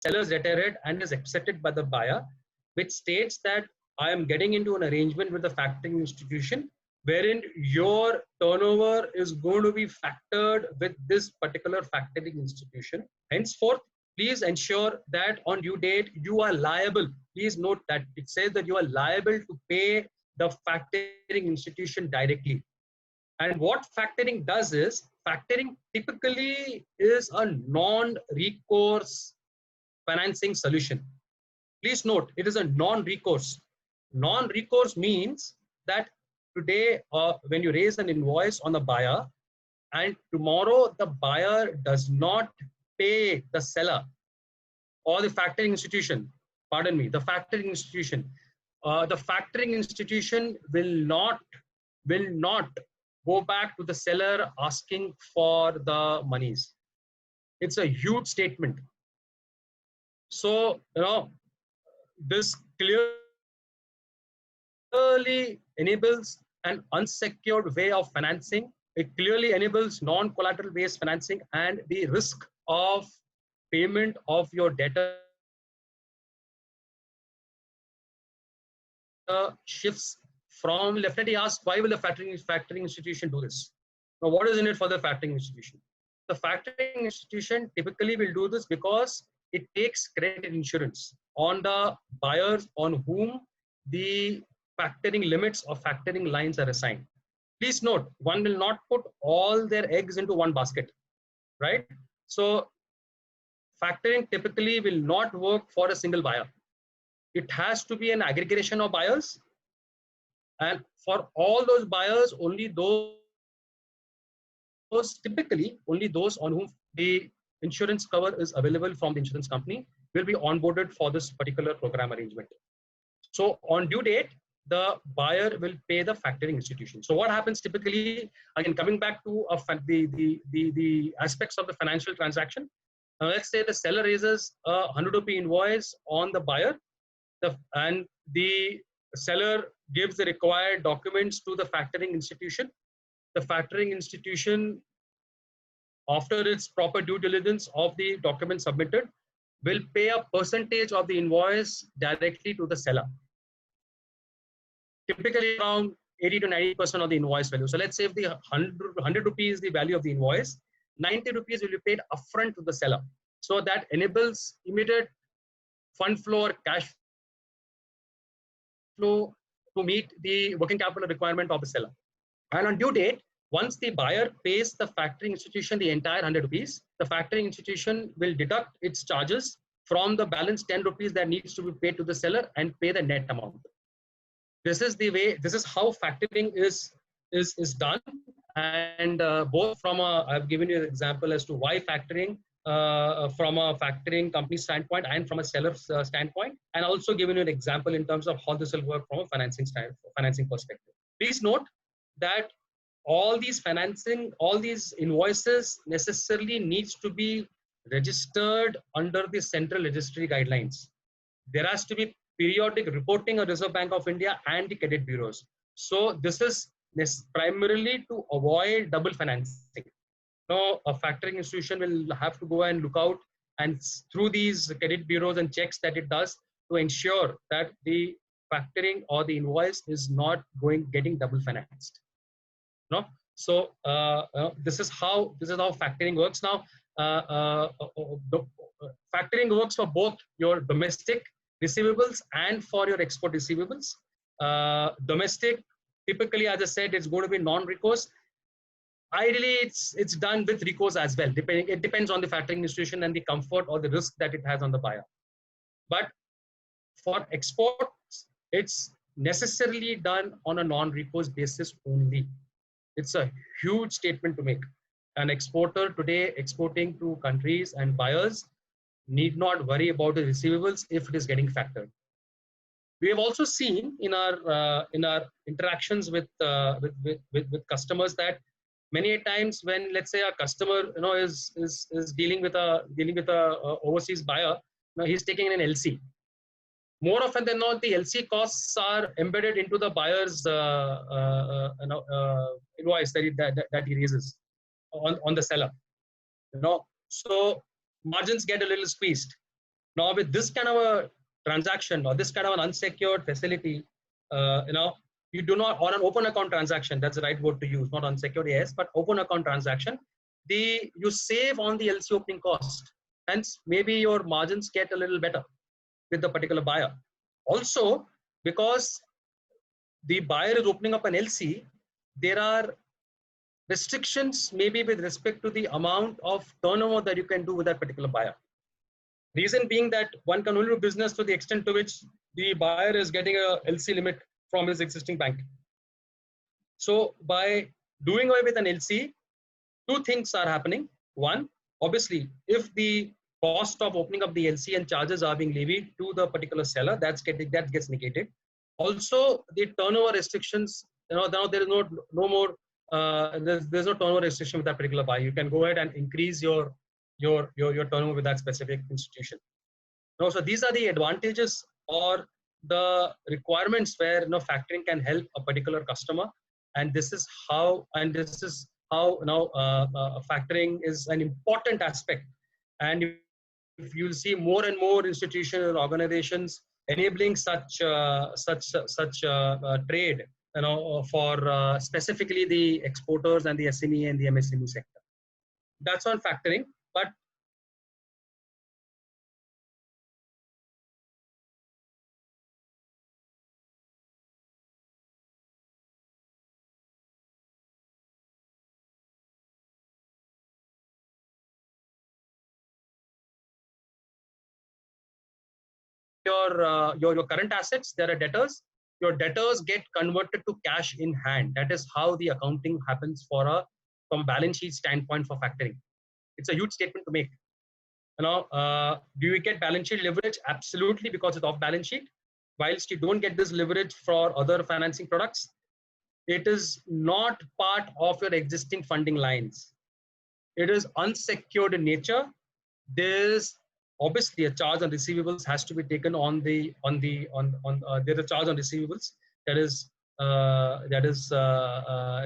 seller's letterhead and is accepted by the buyer, which states that I am getting into an arrangement with the factoring institution wherein your turnover is going to be factored with this particular factoring institution. Henceforth, please ensure that on due date, you are liable. Please note that it says that you are liable to pay the factoring institution directly. And what factoring does is, factoring typically is a non-recourse financing solution. Please note, it is a non-recourse. Non-recourse means that today, when you raise an invoice on the buyer, and tomorrow the buyer does not pay the seller or the factoring institution, pardon me, the factoring institution, the factoring institution will not go back to the seller asking for the monies. It's a huge statement. So, this clearly enables an unsecured way of financing. It clearly enables non-collateral based financing, and the risk of payment of your debtor shifts from left. And he asked, why will the factoring institution do this? Now, what is in it for the factoring institution? The factoring institution typically will do this because it takes credit insurance on the buyers on whom the factoring limits or factoring lines are assigned. Please note, one will not put all their eggs into one basket, right? So factoring typically will not work for a single buyer. It has to be an aggregation of buyers, and for all those buyers, only those typically only those on whom the insurance cover is available from the insurance company will be onboarded for this particular program arrangement. So on due date, the buyer will pay the factoring institution. So what happens typically, again, coming back to the aspects of the financial transaction, let's say the seller raises a 100 rupee invoice on the buyer, and the seller gives the required documents to the factoring institution. The factoring institution, after its proper due diligence of the document submitted, will pay a percentage of the invoice directly to the seller. Typically around 80 to 90% of the invoice value. So let's say if the 100 rupees is the value of the invoice, 90 rupees will be paid upfront to the seller. So that enables immediate fund flow or cash flow to meet the working capital requirement of the seller. And on due date, once the buyer pays the factoring institution the entire 100 rupees, the factoring institution will deduct its charges from the balance 10 rupees that needs to be paid to the seller and pay the net amount. This is the way, this is how factoring is done. And both from I've given you an example as to why factoring from a factoring company standpoint and from a seller's standpoint, and also given you an example in terms of how this will work from a financing perspective. Please note that all these invoices necessarily needs to be registered under the central registry guidelines. There has to be periodic reporting of Reserve Bank of India and the credit bureaus. So this is primarily to avoid double financing. Now, a factoring institution will have to go and look out and through these credit bureaus and checks that it does to ensure that the factoring or the invoice is not getting double financed. No, so this is how factoring works. Now, factoring works for both your domestic receivables and for your export receivables. Domestic, typically, as I said, it's going to be non-recourse. Ideally, it's done with recourse as well. It depends on the factoring institution and the comfort or the risk that it has on the buyer. But for exports, it's necessarily done on a non-recourse basis only. It's a huge statement to make. An exporter today exporting to countries and buyers need not worry about the receivables if it is getting factored. We have also seen in our interactions with customers that many times when, let's say, a customer is dealing with a overseas buyer, he's taking an LC. More often than not, the LC costs are embedded into the buyer's invoice that he raises on the seller. So margins get a little squeezed. Now with this kind of a transaction or this kind of an unsecured facility, you do not, on an open account transaction, that's the right word to use, not unsecured, yes, but open account transaction, you save on the LC opening cost. Hence, maybe your margins get a little better with the particular buyer. Also, because the buyer is opening up an LC, there are restrictions maybe with respect to the amount of turnover that you can do with that particular buyer. Reason being that one can only do business to the extent to which the buyer is getting a LC limit from his existing bank. So by doing away with an LC, two things are happening. One, obviously, if the cost of opening up the LC and charges are being levied to the particular seller, that gets negated. Also, the turnover restrictions, now there is no more, there's no turnover restriction with that particular buyer. You can go ahead and increase your turnover with that specific institution. Now, so these are the advantages or the requirements where factoring can help a particular customer, and this is how factoring is an important aspect. And if you see more and more institutions and organizations enabling such trade, for specifically the exporters and the SME and the MSME sector. That's on factoring. But your current assets, there are debtors. Your debtors get converted to cash in hand. That is how the accounting happens from a balance sheet standpoint for factoring. It's a huge statement to make. Do you get balance sheet leverage? Absolutely, because it's off balance sheet. Whilst you don't get this leverage for other financing products, it is not part of your existing funding lines. It is unsecured in nature. There's obviously a charge on receivables has to be taken there's a charge on receivables that is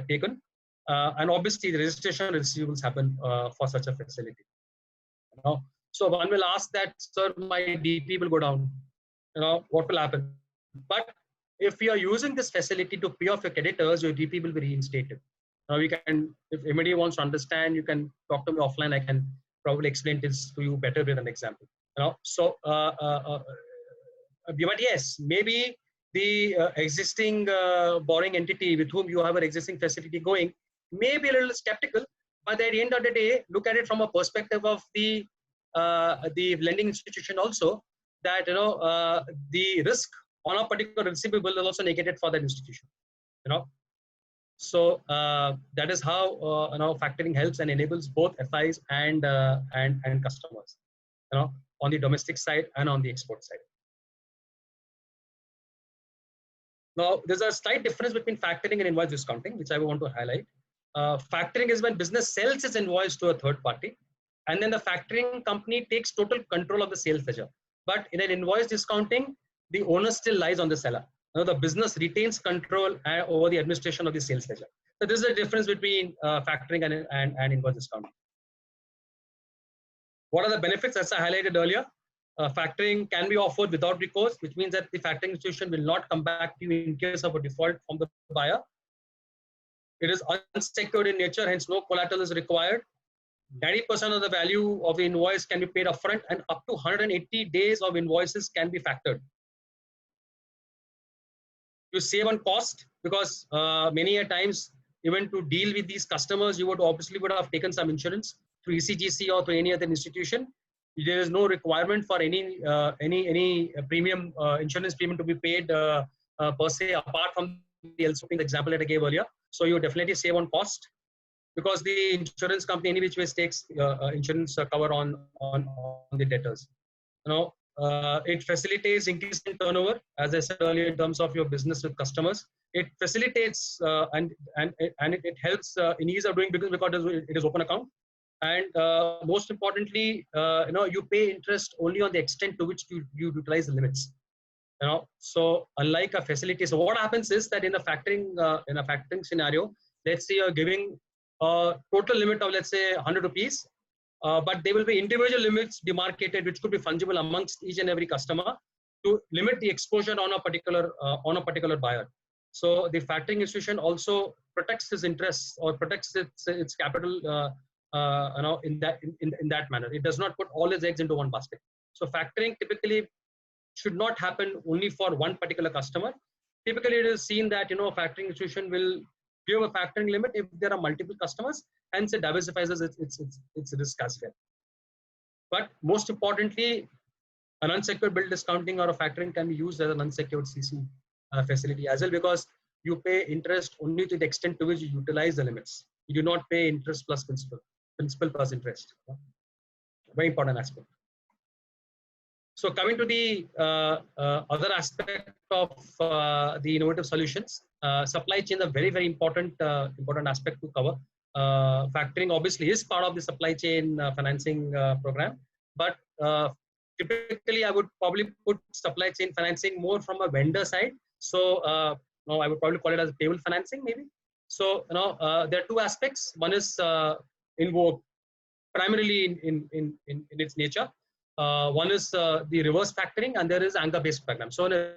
taken, and obviously the registration receivables happen for such a facility. So one will ask that, sir, my DP will go down. What will happen? But if you are using this facility to pay off your creditors, your DP will be reinstated. Now we can, if anybody wants to understand, you can talk to me offline. I can probably explain this to you better with an example. So but yes, maybe the existing borrowing entity with whom you have an existing facility going may be a little skeptical, but at the end of the day, look at it from a perspective of the lending institution also, that the risk on a particular receivable is also negated for that institution. So that is how factoring helps and enables both FIs and customers, on the domestic side and on the export side. Now, there's a slight difference between factoring and invoice discounting, which I want to highlight. Factoring is when business sells its invoice to a third party, and then the factoring company takes total control of the sales ledger. But in an invoice discounting, the onus still lies on the seller. The business retains control over the administration of the sales ledger. So this is the difference between factoring and invoice discounting. What are the benefits? As I highlighted earlier, factoring can be offered without recourse, which means that the factoring institution will not come back to you in case of a default from the buyer. It is unsecured in nature, hence no collateral is required. 90% of the value of the invoice can be paid upfront, and up to 180 days of invoices can be factored. You save on cost, because many a times, even to deal with these customers, you would have taken some insurance through ECGC or through any other institution. There is no requirement for any premium insurance premium to be paid per se, apart from the example that I gave earlier. So you definitely save on cost, because the insurance company any which way takes insurance cover on the debtors. It facilitates increase in turnover, as I said earlier, in terms of your business with customers. It facilitates and it helps in ease of doing business, because it is open account. And most importantly, you pay interest only on the extent to which you utilize the limits. So unlike a facility, so what happens is that in a factoring scenario, let's say you're giving a total limit of, let's say, 100 rupees. but there will be individual limits demarcated, which could be fungible amongst each and every customer to limit the exposure on a particular buyer. So the factoring institution also protects his interests or protects its capital, in that manner. It does not put all its eggs into one basket. So factoring typically should not happen only for one particular customer. Typically, it is seen that a factoring institution will give a factoring limit if there are multiple customers, hence it diversifies its risk as well. But most importantly, an unsecured bill discounting or a factoring can be used as an unsecured CC facility as well, because you pay interest only to the extent to which you utilize the limits. You do not pay interest plus principal plus interest. Very important aspect. So coming to the other aspect of the innovative solutions, supply chain is a very, very important aspect to cover. Factoring obviously is part of the supply chain financing program, but typically I would probably put supply chain financing more from a vendor side. So no, I would probably call it as table financing maybe. So there are two aspects. One is in vogue primarily in its nature. One is the reverse factoring, and there is anchor-based program. So in a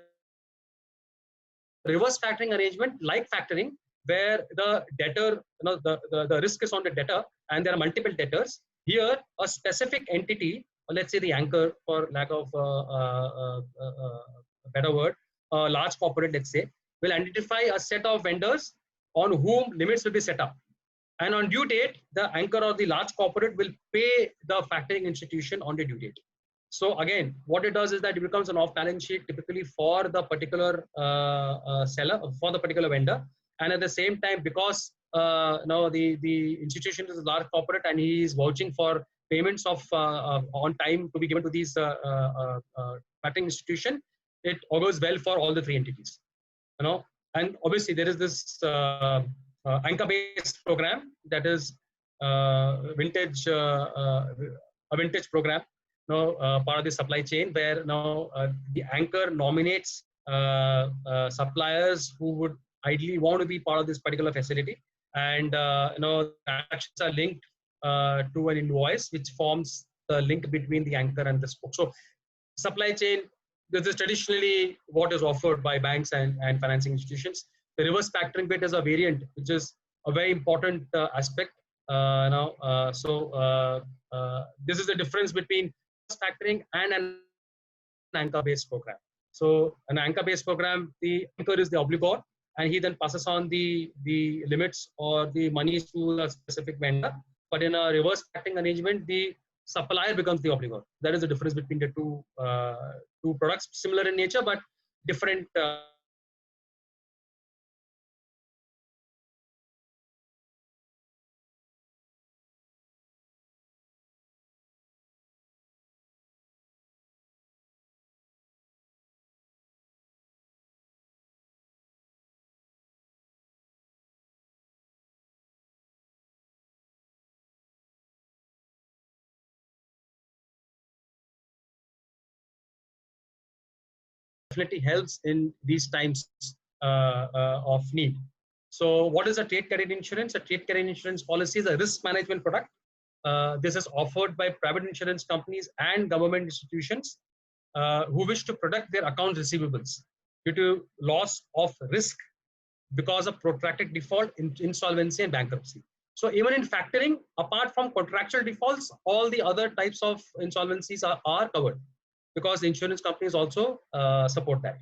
reverse factoring arrangement, like factoring, where the debtor, the risk is on the debtor, and there are multiple debtors. Here, a specific entity, or let's say the anchor, for lack of a better word, a large corporate, let's say, will identify a set of vendors on whom limits will be set up. And on due date, the anchor or the large corporate will pay the factoring institution on the due date. So again, what it does is that it becomes an off-balance sheet typically for the particular seller, for the particular vendor. And at the same time, because now the institution is a large corporate and he is vouching for payments of on time to be given to these factoring institution, it augurs well for all the three entities. And obviously there is this anchor-based program that is a vintage program, part of the supply chain, where now the anchor nominates suppliers who would ideally want to be part of this particular facility, and actions are linked to an invoice, which forms the link between the anchor and the spoke. So supply chain, this is traditionally what is offered by banks and financing institutions. The reverse factoring bit is a variant, which is a very important aspect. This is the difference between factoring and an anchor-based program. So an anchor-based program, the anchor is the obligor, and he then passes on the limits or the monies to a specific vendor. But in a reverse factoring arrangement, the supplier becomes the obligor. That is the difference between the two products, similar in nature but different. Definitely helps in these times of need. So what is a trade credit insurance? A trade credit insurance policy is a risk management product. This is offered by private insurance companies and government institutions who wish to protect their accounts receivables due to loss of risk because of protracted default, insolvency, and bankruptcy. So even in factoring, apart from contractual defaults, all the other types of insolvencies are covered, because the insurance companies also support that.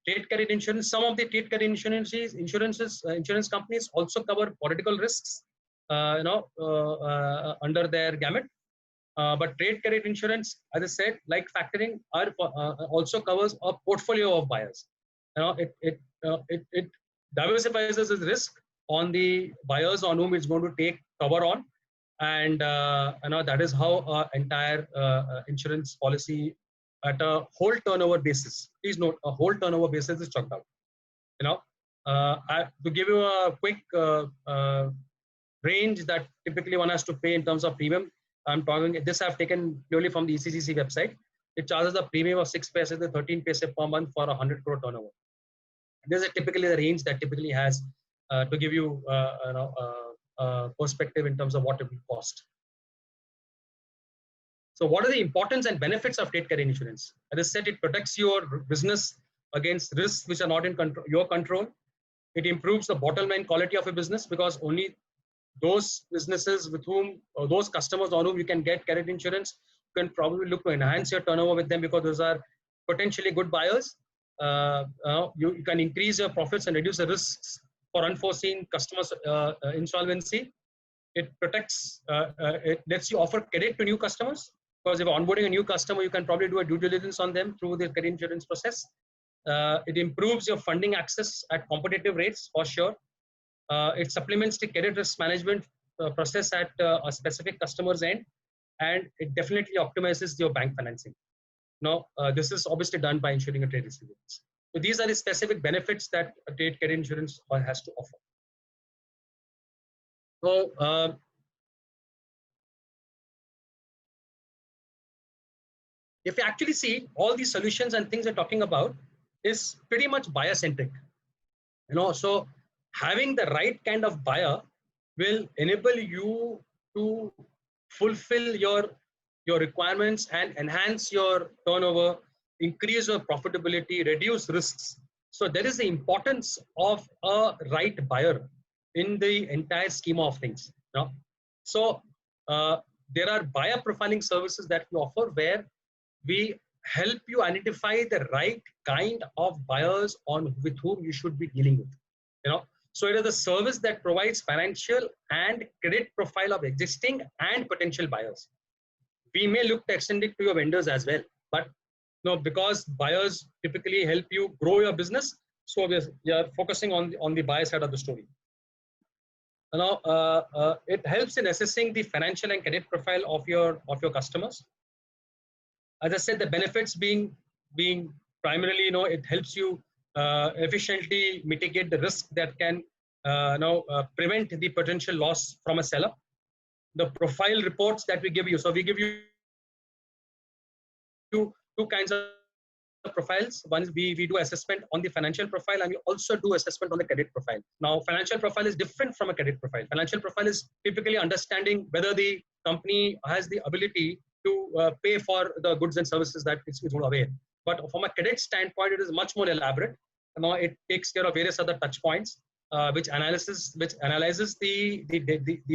Trade credit insurance, some of the trade credit insurance companies also cover political risks, under their gamut. But trade credit insurance, as I said, like factoring, also covers a portfolio of buyers. It diversifies its risk on the buyers on whom it's going to take cover on. And that is how our entire insurance policy at a whole turnover basis. Please note, a whole turnover basis is chalked out. To give you a quick range that typically one has to pay in terms of premium, I'm talking this I've taken purely from the ECGC website. It charges a premium of 6 paise to 13 paise per month for 100 crore turnover. This is typically the range that typically has to give you perspective in terms of what it will cost. So what are the importance and benefits of trade credit insurance? As I said, it protects your business against risks which are not in your control. It improves the bottom line quality of a business because only those businesses with whom, or those customers on whom you can get credit insurance, you can probably look to enhance your turnover with them because those are potentially good buyers. You can increase your profits and reduce the risks for unforeseen customers insolvency. It protects, it lets you offer credit to new customers because if you're onboarding a new customer, you can probably do a due diligence on them through the credit insurance process. It improves your funding access at competitive rates for sure. It supplements the credit risk management process at a specific customer's end, and it definitely optimizes your bank financing. Now, this is obviously done by insuring a trade receivables. So these are the specific benefits that a trade credit insurance has to offer. So if you actually see all these solutions and things we're talking about is pretty much buyer centric. So having the right kind of buyer will enable you to fulfill your requirements and enhance your turnover, increase your profitability, reduce risks. So there is the importance of a right buyer in the entire schema of things. So there are buyer profiling services that we offer where we help you identify the right kind of buyers with whom you should be dealing with. So it is a service that provides financial and credit profile of existing and potential buyers. We may look to extend it to your vendors as well, but because buyers typically help you grow your business, so we are focusing on the buyer side of the story. It helps in assessing the financial and credit profile of your customers. As I said, the benefits being primarily, it helps you efficiently mitigate the risk that can prevent the potential loss from a seller. The profile reports that we give you. So we give you two kinds of profiles. One is we do assessment on the financial profile, and we also do assessment on the credit profile. Now, financial profile is different from a credit profile. Financial profile is typically understanding whether the company has the ability to pay for the goods and services that it's aware. But from a credit standpoint, it is much more elaborate. It takes care of various other touch points, which analyzes the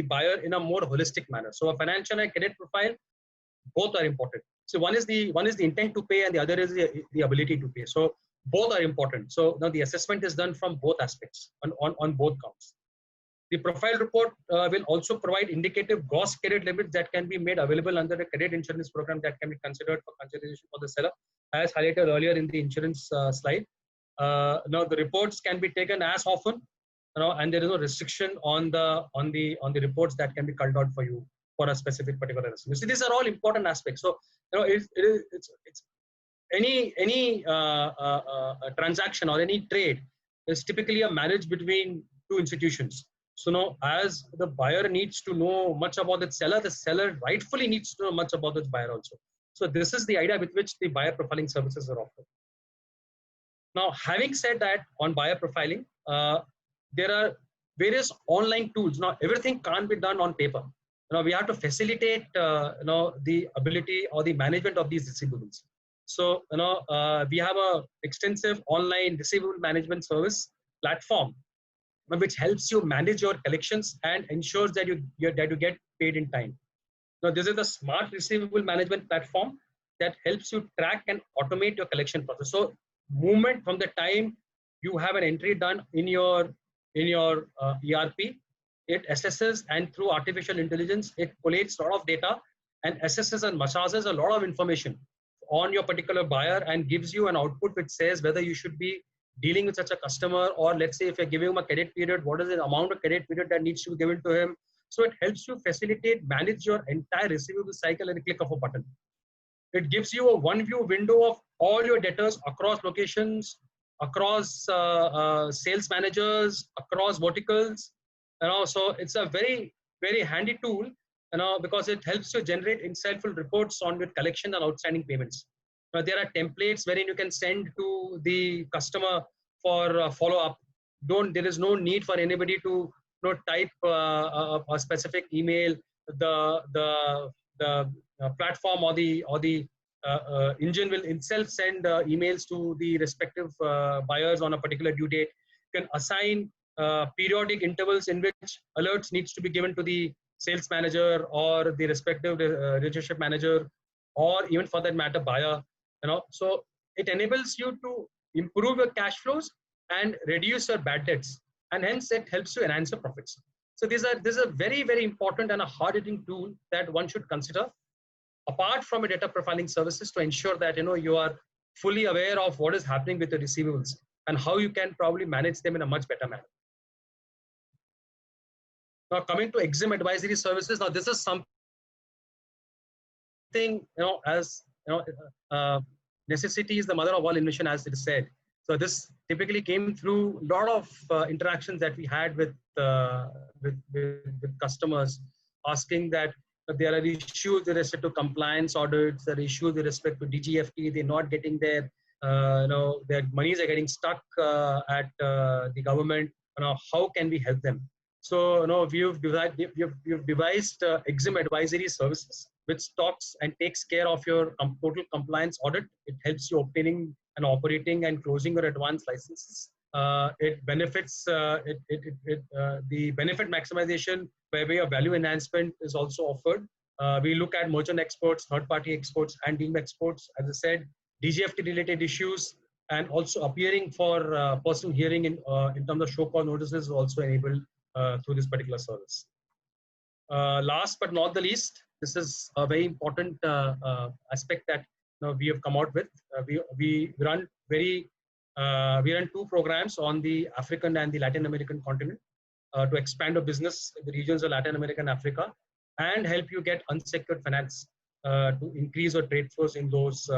buyer in a more holistic manner. So a financial and credit profile, both are important. So one is the intent to pay, and the other is the ability to pay. So both are important. So now the assessment is done from both aspects on both counts. The profile report will also provide indicative gross credit limits that can be made available under the credit insurance program that can be considered for consideration for the seller, as highlighted earlier in the insurance slide. Now the reports can be taken as often, and there is no restriction on the reports that can be called out for you for a specific particular reason. So these are all important aspects. So it's any transaction or any trade is typically a marriage between two institutions. So now, as the buyer needs to know much about the seller rightfully needs to know much about the buyer also. So this is the idea with which the buyer profiling services are offered. Now, having said that, on buyer profiling, there are various online tools. Now, everything can't be done on paper. We have to facilitate the ability or the management of these receivables. So we have a extensive online receivable management service platform which helps you manage your collections and ensures that you get paid in time. Now, this is the smart receivable management platform that helps you track and automate your collection process. So, movement from the time you have an entry done in your ERP, it assesses, and through artificial intelligence, it collates a lot of data and assesses and massages a lot of information on your particular buyer and gives you an output which says whether you should be dealing with such a customer, or let's say if you're giving him a credit period, what is the amount of credit period that needs to be given to him. So it helps you manage your entire receivable cycle in a click of a button. It gives you a one-view window of all your debtors across locations, across sales managers, across verticals. So it's a very, very handy tool, because it helps you generate insightful reports on your collection and outstanding payments. There are templates wherein you can send to the customer for follow-up. There is no need for anybody to type a specific email. The platform or the engine will itself send emails to the respective buyers on a particular due date. You can assign periodic intervals in which alerts needs to be given to the sales manager or the respective relationship manager, or even for that matter buyer. So it enables you to improve your cash flows and reduce your bad debts, and hence it helps you enhance your profits. So this is a very, very important and a hard-hitting tool that one should consider apart from a data profiling services, to ensure that you are fully aware of what is happening with the receivables and how you can probably manage them in a much better manner. Now coming to EXIM advisory services, now this is something, as necessity is the mother of all invention, as it is said. So this typically came through a lot of interactions that we had with customers, asking that there are issues with respect to compliance audits, there are issues with respect to DGFT, they're not getting their monies are getting stuck at the government. How can we help them? So we've devised EXIM advisory services, which talks and takes care of your total compliance audit. It helps you obtaining and operating and closing your advanced licenses. It benefits the benefit maximization by way of value enhancement is also offered. We look at merchant exports, third-party exports, and deemed exports. As I said, DGFT-related issues, and also appearing for personal hearing in terms of show cause notices is also enabled through this particular service. Last but not the least, this is a very important aspect that we have come out with. We run two programs on the African and the Latin American continent to expand our business in the regions of Latin America and Africa, and help you get unsecured finance to increase your trade flows in those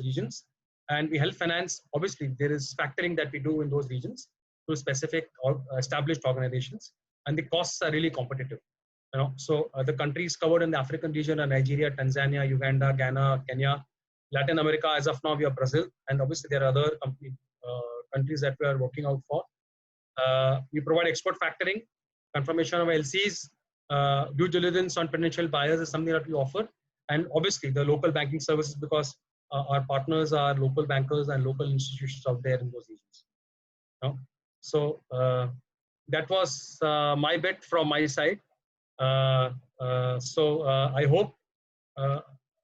regions. And we help finance, obviously there is factoring that we do in those regions to specific or established organizations, and the costs are really competitive. So the countries covered in the African region are Nigeria, Tanzania, Uganda, Ghana, Kenya. Latin America, as of now, we are Brazil, and obviously there are other countries that we are working out for. We provide export factoring, confirmation of LCs, due diligence on potential buyers is something that we offer, and obviously the local banking services, because our partners are local bankers and local institutions out there in those regions. So that was my bit from my side. So I hope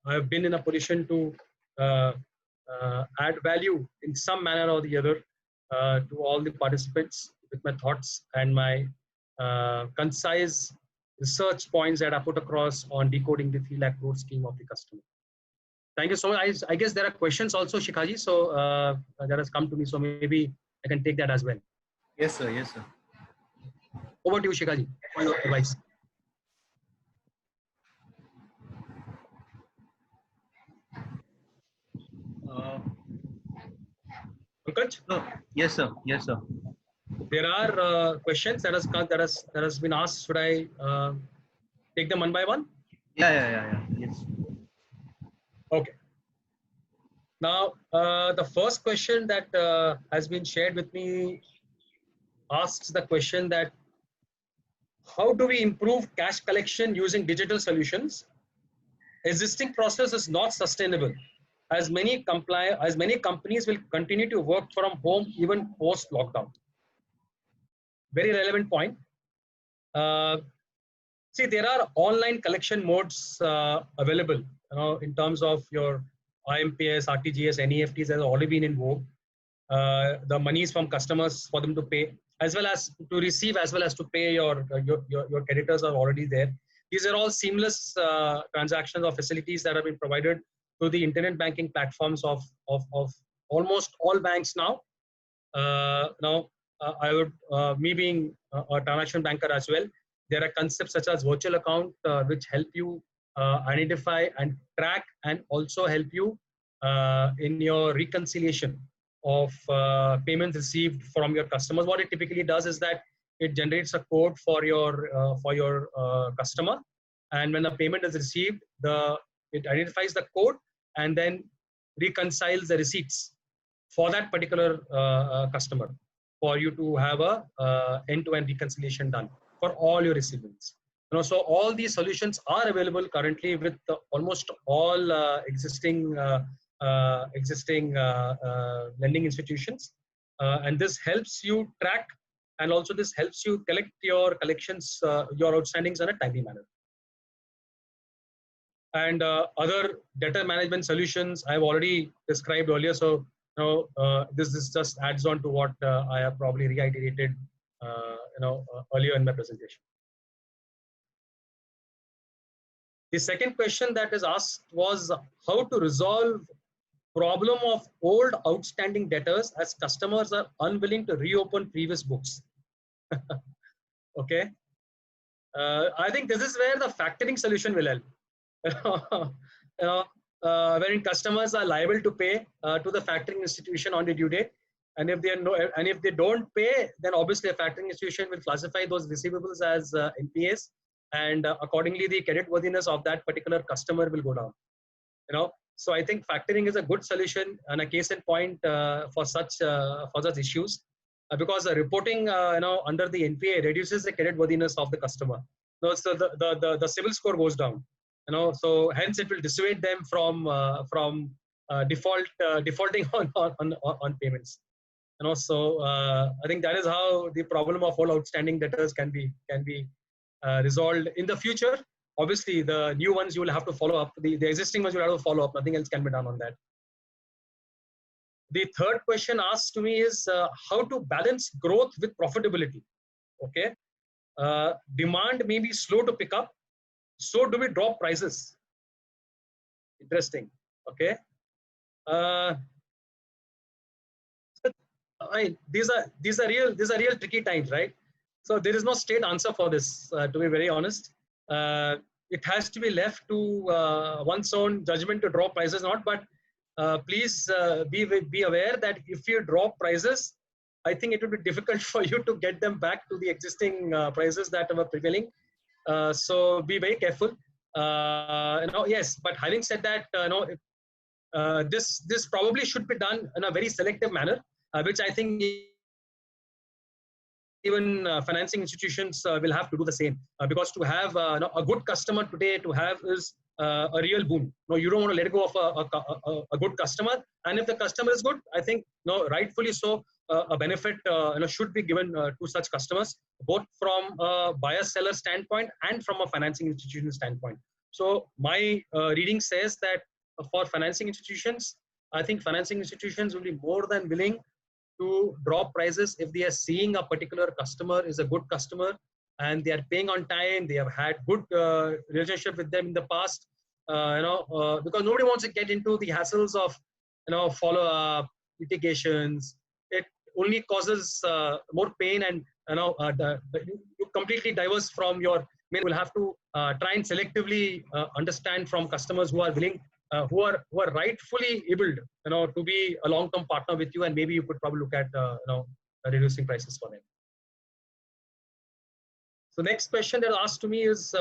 I've been in a position to add value in some manner or the other to all the participants with my thoughts and my concise research points that I put across on decoding the 3 lakh crore scheme of the customer. Thank you so much. I guess there are questions also, Shikhaji. So that has come to me. So maybe I can take that as well. Yes, sir. Yes, sir. Over to you, Shikhaji, for your advice. Pankaj? Yes, sir. Yes, sir. There are questions that has been asked. Should I take them one by one? Yeah. Yes. Okay. Now, the first question that has been shared with me asks the question that how do we improve cash collection using digital solutions? Existing process is not sustainable, as many companies will continue to work from home even post lockdown. Very relevant point. See, there are online collection modes available. In terms of your IMPS, RTGS, NEFTs has already been in vogue. The monies from customers for them to pay, as well as to receive, as well as to pay your creditors are already there. These are all seamless transactions or facilities that have been provided through the internet banking platforms of almost all banks now. I would, me being a transaction banker as well, there are concepts such as virtual account, which help you identify and track, and also help you in your reconciliation of payments received from your customers. What it typically does is that it generates a code for your customer, and when a payment is received, it identifies the code and then reconciles the receipts for that particular customer, for you to have a end-to-end reconciliation done for all your receivables. So all these solutions are available currently with almost all existing lending institutions, and this helps you track, and also this helps you collect your collections, your outstandings in a timely manner. And other debtor management solutions I've already described earlier. So this just adds on to what I have probably reiterated earlier in my presentation. The second question that is asked was how to resolve problem of old outstanding debtors as customers are unwilling to reopen previous books. Okay. I think this is where the factoring solution will help. Wherein customers are liable to pay to the factoring institution on the due date, and if they don't pay, then obviously a factoring institution will classify those receivables as NPAs, and accordingly the credit worthiness of that particular customer will go down. So I think factoring is a good solution and a case in point for such issues, because reporting under the NPA reduces the credit worthiness of the customer. So the CIBIL score goes down. So hence it will dissuade them from defaulting on payments. So I think that is how the problem of all outstanding debtors can be resolved in the future. Obviously, the new ones you will have to follow up. The existing ones you will have to follow up. Nothing else can be done on that. The third question asked to me is how to balance growth with profitability. Okay, demand may be slow to pick up. So do we drop prices? Interesting. Okay. These are real tricky times, right? So there is no straight answer for this. To be very honest, it has to be left to one's own judgment to drop prices, not. But please be aware that if you drop prices, I think it will be difficult for you to get them back to the existing prices that were prevailing. So be very careful. Yes, but having said that, this probably should be done in a very selective manner, which I think even financing institutions will have to do the same, because to have a good customer today to have is a real boon. You don't want to let go of a good customer, and if the customer is good, I think rightfully so, a benefit should be given to such customers, both from a buyer-seller standpoint and from a financing institution standpoint. So my reading says that for financing institutions, I think financing institutions will be more than willing to drop prices if they are seeing a particular customer is a good customer and they are paying on time. They have had good relationship with them in the past. Because nobody wants to get into the hassles of follow-up litigations. It only causes more pain, and you completely diverse from your. Will have to try and selectively understand from customers who are willing, who are rightfully able to be a long-term partner with you, and maybe you could probably look at reducing prices for them. So next question that asked to me is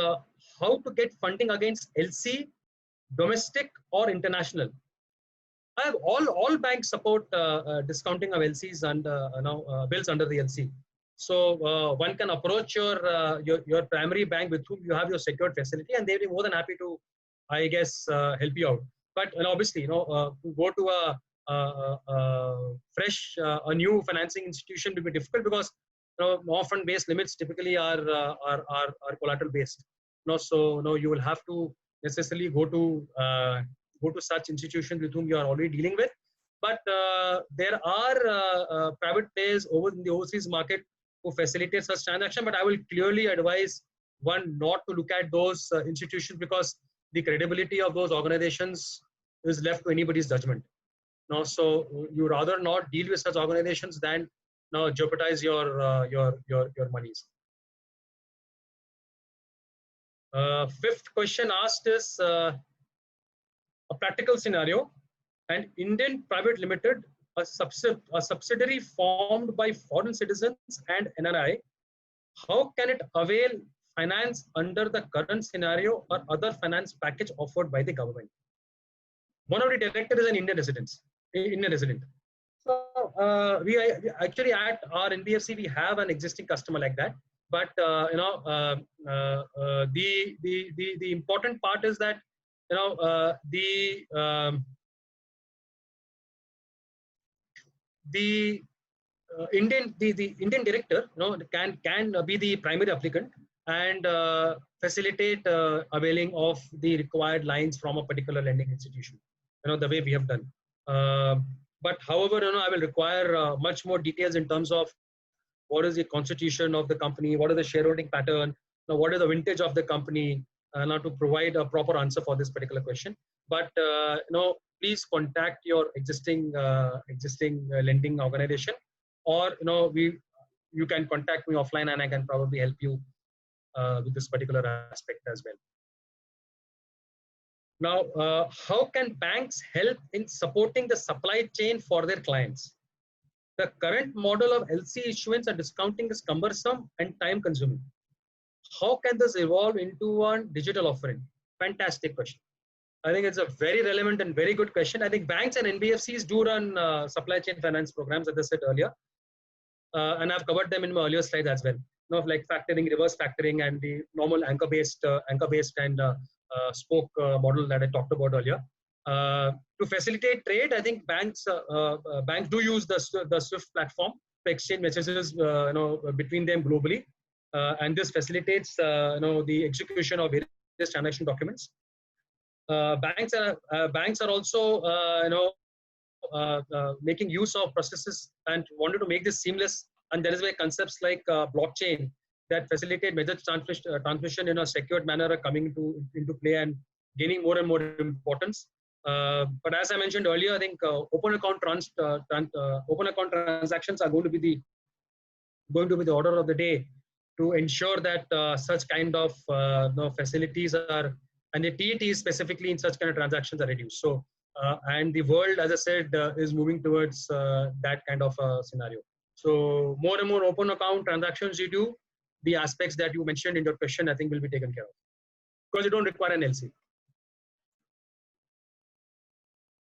how to get funding against LC, domestic or international. I have all banks support discounting of LCs and bills under the LC. So one can approach your primary bank with whom you have your secured facility, and they'll be more than happy to, I guess, help you out. But obviously, to go to a new financing institution will be difficult, because often base limits typically are collateral based. So you will have to necessarily go to such institutions with whom you are already dealing with. But there are private players over in the overseas market who facilitate such transaction. But I will clearly advise one not to look at those institutions, because the credibility of those organizations is left to anybody's judgment. So you rather not deal with such organizations than jeopardize your monies. Fifth question asked is a practical scenario: an Indian private limited, a subsidiary formed by foreign citizens and NRI, how can it avail finance under the current scenario or other finance package offered by the government? One of the directors is an Indian resident. So we actually at our NBFC we have an existing customer like that. But the important part is that the the Indian director can be the primary applicant and facilitate availing of the required lines from a particular lending institution, the way we have done. But however, I will require much more details in terms of what is the constitution of the company, what is the shareholding pattern, what is the vintage of the company, now to provide a proper answer for this particular question. But please contact your existing lending organization, or you can contact me offline and I can probably help you with this particular aspect as well. Now, how can banks help in supporting the supply chain for their clients? The current model of LC issuance and discounting is cumbersome and time consuming. How can this evolve into one digital offering? Fantastic question. I think it's a very relevant and very good question. I think banks and NBFCs do run supply chain finance programs, as I said earlier. And I've covered them in my earlier slides as well. Like factoring, reverse factoring, and the normal anchor-based and spoke model that I talked about earlier. To facilitate trade, I think banks do use the SWIFT platform to exchange messages between them globally, and this facilitates the execution of various transaction documents. Banks are also making use of processes and wanted to make this seamless, and that is why concepts like blockchain that facilitate message transmission in a secured manner are coming into play and gaining more and more importance. But as I mentioned earlier, I think open account transactions are going to be the order of the day to ensure that such kind of facilities are, and the TATs specifically in such kind of transactions are reduced. So and the world, as I said, is moving towards that kind of scenario. So more and more open account transactions you do, the aspects that you mentioned in your question, I think will be taken care of, because you don't require an LC.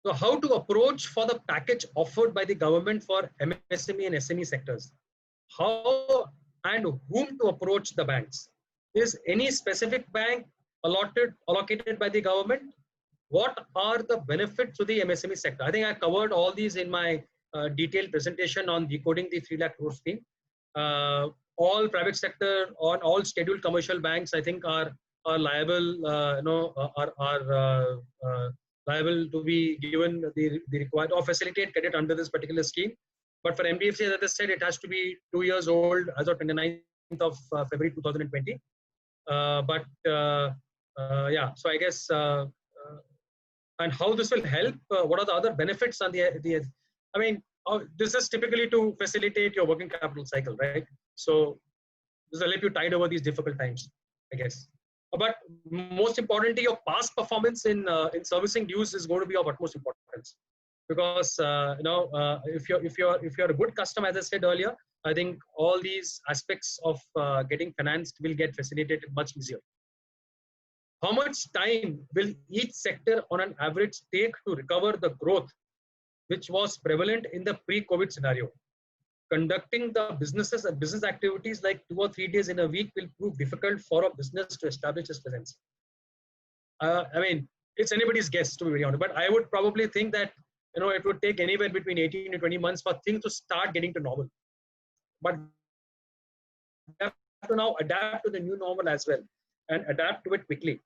So how to approach for the package offered by the government for MSME and SME sectors? How and whom to approach the banks? Is any specific bank allocated by the government? What are the benefits to the MSME sector? I think I covered all these in my detailed presentation on decoding the 3 lakh crore scheme. All private sector or all scheduled commercial banks, I think, are liable, liable to be given the required or facilitate credit under this particular scheme. But for NBFC, as I said, it has to be 2 years old as of 29th of February 2020. Yeah, so I guess, and how this will help, what are the other benefits on I mean, this is typically to facilitate your working capital cycle, right? So this will help you tide over these difficult times, I guess. But most importantly, your past performance in servicing dues is going to be of utmost importance, because if you're a good customer, as I said earlier, I think all these aspects of getting financed will get facilitated much easier. How much time will each sector on an average take to recover the growth which was prevalent in the pre-COVID scenario? Conducting the business activities like 2 or 3 days in a week will prove difficult for a business to establish its presence. I mean, it's anybody's guess, to be very honest, but I would probably think that it would take anywhere between 18 to 20 months for things to start getting to normal. But we have to now adapt to the new normal as well, and adapt to it quickly.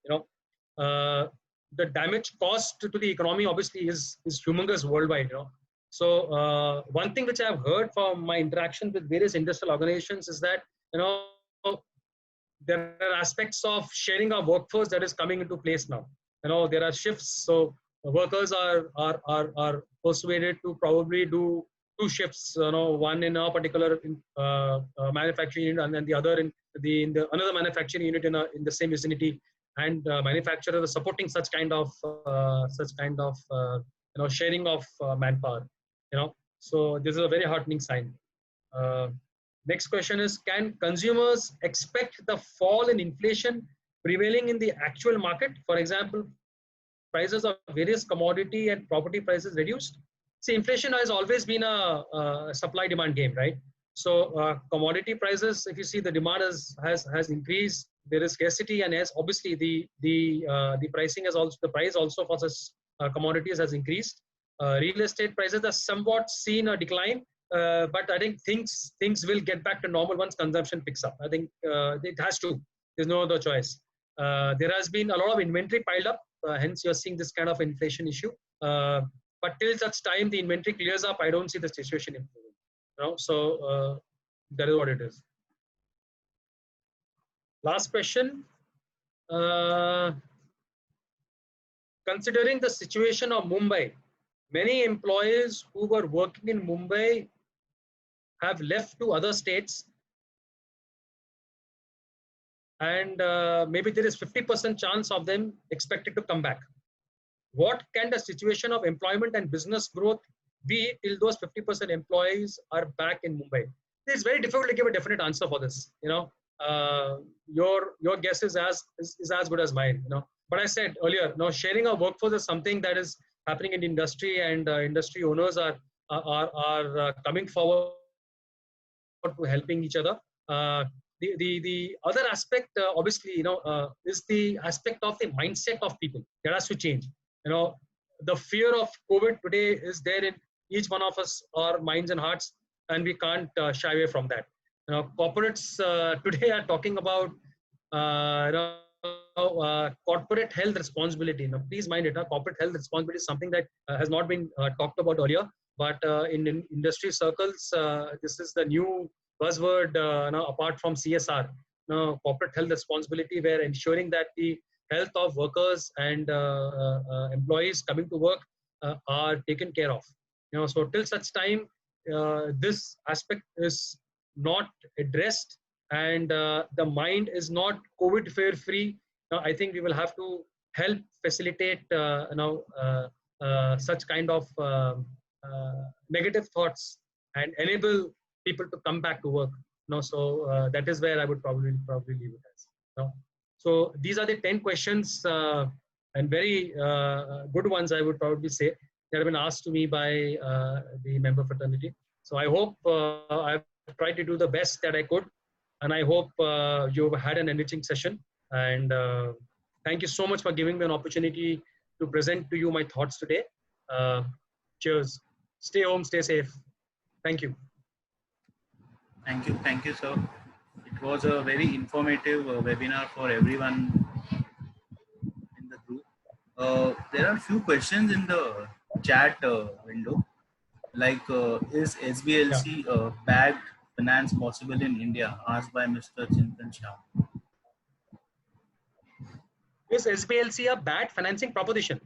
The damage caused to the economy obviously is humongous worldwide. So one thing which I've heard from my interaction with various industrial organizations is that there are aspects of sharing our workforce that is coming into place now. There are shifts, so workers are persuaded to probably do 2 shifts. One in a particular manufacturing unit, and then the other in another manufacturing unit in the same vicinity. And manufacturers are supporting such kind of sharing of manpower. So this is a very heartening sign. Next question is, can consumers expect the fall in inflation prevailing in the actual market? For example, prices of various commodity and property prices reduced. See, inflation has always been a supply-demand game, right? So commodity prices, if you see, the demand has increased. There is scarcity, and yes, obviously the pricing has also, the price also for such commodities has increased. Real estate prices are somewhat seen a decline, but I think things will get back to normal once consumption picks up. I think it has to. There's no other choice. There has been a lot of inventory piled up, hence you're seeing this kind of inflation issue. But till such time the inventory clears up, I don't see the situation improving. So that is what it is. Last question. Considering the situation of Mumbai, many employees who were working in Mumbai have left to other states, and maybe there is 50% chance of them expected to come back. What can the situation of employment and business growth be till those 50% employees are back in Mumbai? It's very difficult to give a definite answer for this. Your guess is as good as mine. But I said earlier, sharing our workforce is something that is happening in the industry, and industry owners are coming forward to helping each other. The other aspect, obviously, is the aspect of the mindset of people that has to change. The fear of COVID today is there in each one of us, our minds and hearts, and we can't shy away from that. Corporates today are talking about corporate health responsibility. Please mind it, corporate health responsibility is something that has not been talked about earlier, but in industry circles, this is the new buzzword apart from CSR. Corporate health responsibility, where ensuring that the health of workers and employees coming to work are taken care of. So till such time this aspect is not addressed, and the mind is not COVID fear free, I think we will have to help facilitate such kind of negative thoughts and enable people to come back to work. So that is where I would probably leave it as. So these are the 10 questions and very good ones, I would probably say, that have been asked to me by the member fraternity. So I hope I've tried to do the best that I could, and I hope you've had an enriching session. And thank you so much for giving me an opportunity to present to you my thoughts today. Cheers. Stay home, stay safe. Thank you. Thank you, sir. It was a very informative webinar for everyone in the group. There are a few questions in the chat window, like is SBLC backed finance possible in India? Asked by Mr. Chintan Shah. Is SBLC a bad financing proposition?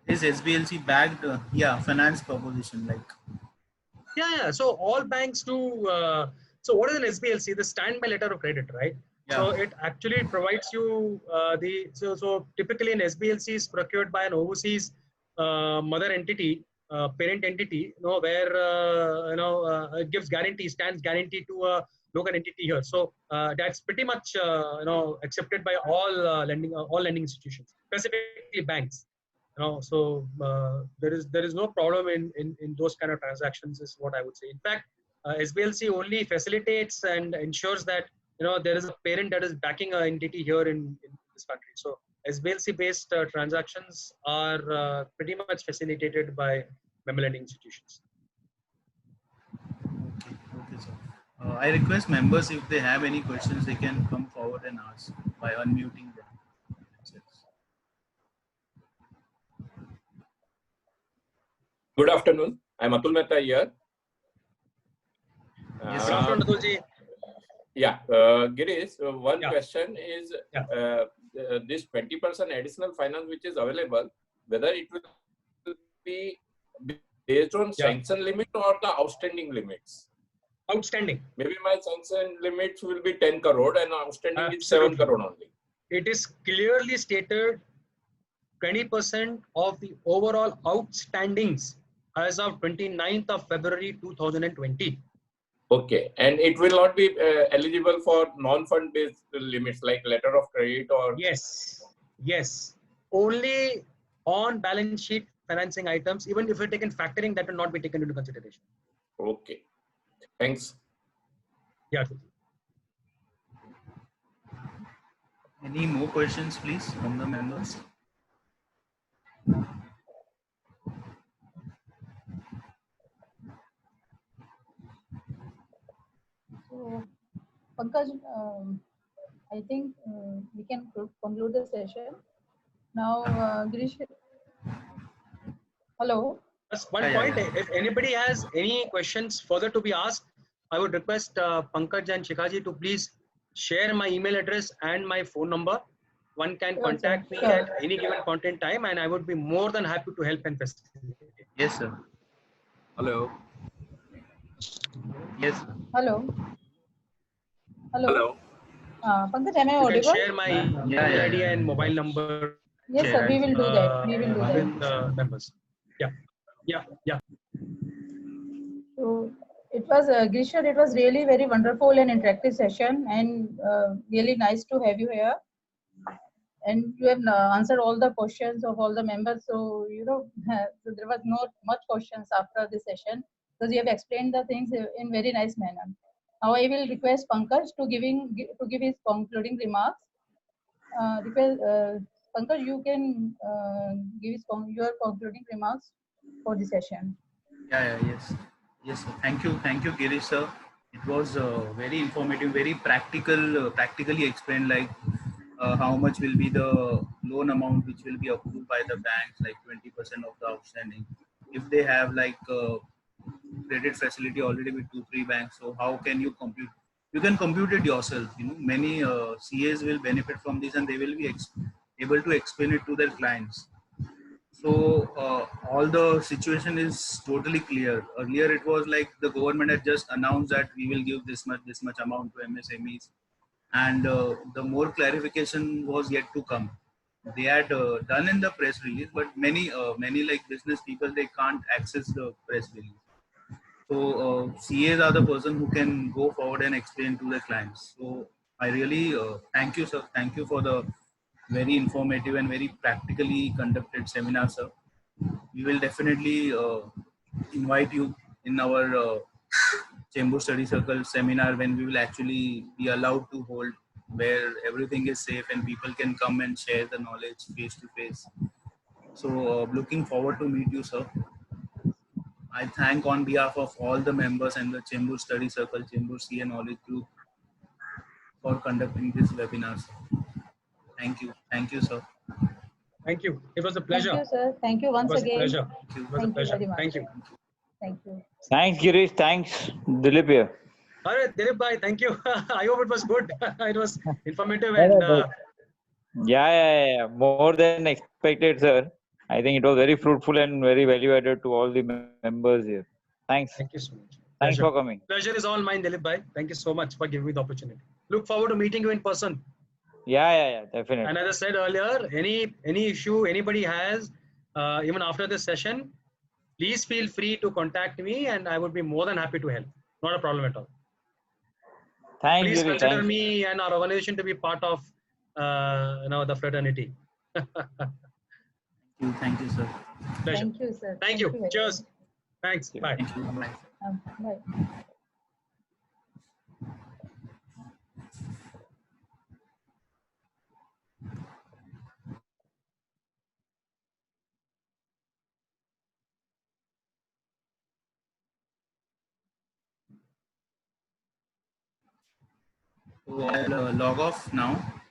Is SBLC backed? Finance proposition, like. Yeah. So all banks do. So what is an SBLC? The standby letter of credit, right? Yeah. So it actually provides you so typically an SBLC is procured by an overseas mother entity, parent entity, where it gives guarantee, stands guarantee to a local entity here. So that's pretty much accepted by all lending institutions, specifically banks. So there is no problem in those kind of transactions, is what I would say. In fact, SBLC only facilitates and ensures that there is a parent that is backing an entity here in this country. So SBLC based transactions are pretty much facilitated by member lending institutions. Okay, sir. I request members, if they have any questions, they can come forward and ask by unmuting them. Good afternoon. I'm Atul Mehta here. Yes, good afternoon, Atulji. Yeah, Girish, one question is this 20% additional finance which is available, whether it will be based on sanction limit or the outstanding limits? Outstanding. Maybe my sanction limits will be 10 crore and outstanding is 7 crore only. It is clearly stated 20% of the overall outstandings as of 29th of February 2020. Okay, and it will not be eligible for non-fund based limits like letter of credit or? Yes. Only on balance sheet financing items, even if you're taken factoring, that will not be taken into consideration. Okay, Thanks. Yeah. Any more questions, please, from the members? So, Pankaj, I think we can conclude the session. Now, Girish, hello. Just one point, if anybody has any questions further to be asked, I would request Pankaj and Shikhaji to please share my email address and my phone number. One can contact me at any given point in time, and I would be more than happy to help and facilitate. Yes, sir. Hello. Yes, sir. Hello. Hello. Hello. Pankaj, am I You can audible? share my email ID and mobile number. Yes, sir. We will do that. We will do that. With the members. Yeah. So it was Girish, it was really very wonderful and interactive session, and really nice to have you here. And you have answered all the questions of all the members. So so there was not much questions after this session because you have explained the things in very nice manner. Now I will request Pankaj to give his concluding remarks. Pankaj, you can give your concluding remarks for the session. Yes, sir. Thank you, Girish, sir. It was very informative, very practical, practically explained, like how much will be the loan amount which will be approved by the banks, like 20% of the outstanding. If they have like credit facility already with 2-3 banks, so how can you compute? You can compute it yourself. Many CAs will benefit from this, and they will be able to explain it to their clients. So all the situation is totally clear. Earlier it was like the government had just announced that we will give this much amount to MSMEs, and the more clarification was yet to come. They had done in the press release, but many like business people, they can't access the press release. So CAs are the person who can go forward and explain to the clients. So I really thank you, sir. Thank you for the very informative and very practically conducted seminar, sir. We will definitely invite you in our Chambers Study Circle seminar when we will actually be allowed to hold, where everything is safe and people can come and share the knowledge face to face. So looking forward to meet you, sir. I thank on behalf of all the members and the Chambers Study Circle, Chambers CA Knowledge Group for conducting this webinar. Thank you, sir. Thank you. It was a pleasure. Thank you, sir. Thank you once again. It was a pleasure. It was a pleasure. Very much. Thank you. Thank you. Thanks, Girish. Thanks, Dilip here. All right, Dilip bhai, thank you. I hope it was good. It was informative and Yeah. More than expected, sir. I think it was very fruitful and very value added to all the members here. Thanks. Thank you so much. Thanks for coming. Pleasure is all mine, Dilip bhai. Thank you so much for giving me the opportunity. Look forward to meeting you in person. Yeah, definitely. And as I said earlier, any issue anybody has, even after this session, please feel free to contact me, and I would be more than happy to help. Not a problem at all. Thanks, Please Girish. consider me and our organization to be part of the fraternity. Thank you, sir. Pleasure. Thank you, sir. Thank you. Cheers. Thanks. Bye. Thank you. Bye. Bye. So I'll log off now.